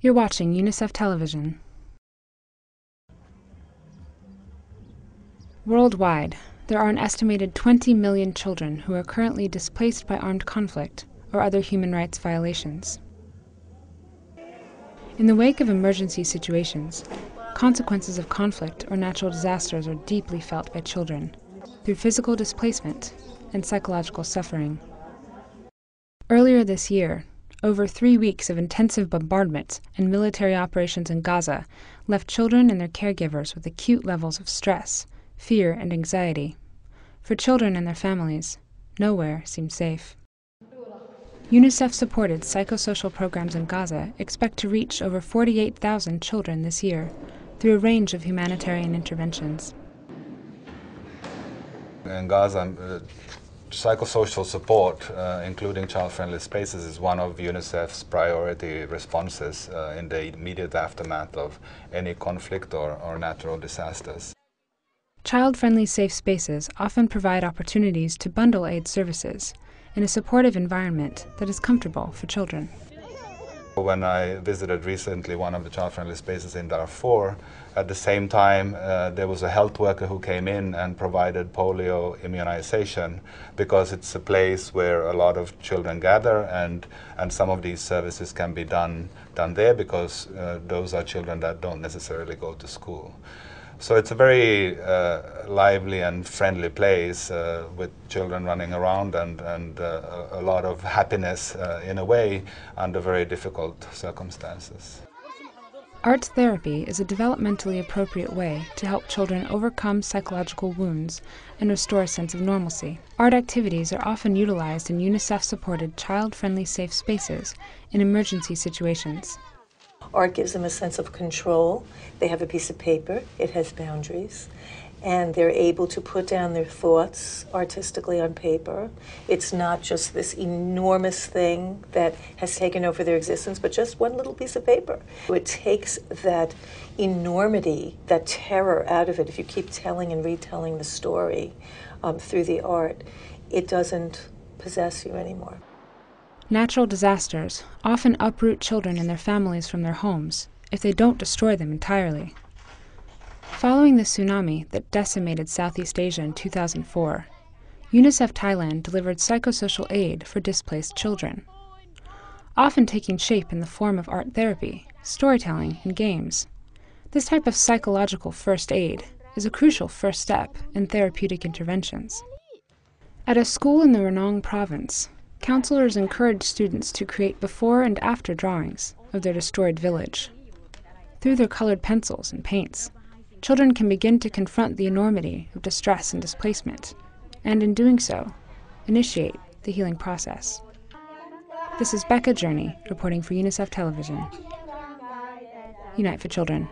You're watching UNICEF Television. Worldwide, there are an estimated 20 million children who are currently displaced by armed conflict or other human rights violations. In the wake of emergency situations, consequences of conflict or natural disasters are deeply felt by children through physical displacement and psychological suffering. Earlier this year, over 3 weeks of intensive bombardment and military operations in Gaza left children and their caregivers with acute levels of stress, fear, and anxiety. For children and their families, nowhere seems safe. UNICEF-supported psychosocial programs in Gaza expect to reach over 48,000 children this year through a range of humanitarian interventions. In Gaza, psychosocial support, including child-friendly spaces, is one of UNICEF's priority responses in the immediate aftermath of any conflict or natural disasters. Child-friendly safe spaces often provide opportunities to bundle aid services in a supportive environment that is comfortable for children. When I visited recently one of the child-friendly spaces in Darfur, at the same time there was a health worker who came in and provided polio immunization, because it's a place where a lot of children gather, and some of these services can be done there because those are children that don't necessarily go to school. So it's a very lively and friendly place with children running around and a lot of happiness in a way under very difficult circumstances. Art therapy is a developmentally appropriate way to help children overcome psychological wounds and restore a sense of normalcy. Art activities are often utilized in UNICEF-supported child-friendly safe spaces in emergency situations. Art gives them a sense of control. They have a piece of paper, it has boundaries, and they're able to put down their thoughts artistically on paper. It's not just this enormous thing that has taken over their existence, but just one little piece of paper. It takes that enormity, that terror out of it. If you keep telling and retelling the story through the art, it doesn't possess you anymore. Natural disasters often uproot children and their families from their homes if they don't destroy them entirely. Following the tsunami that decimated Southeast Asia in 2004, UNICEF Thailand delivered psychosocial aid for displaced children, often taking shape in the form of art therapy, storytelling, and games. This type of psychological first aid is a crucial first step in therapeutic interventions. At a school in the Ranong province, counselors encourage students to create before and after drawings of their destroyed village. Through their colored pencils and paints, children can begin to confront the enormity of distress and displacement, and in doing so, initiate the healing process. This is Becca Journey, reporting for UNICEF Television. Unite for Children.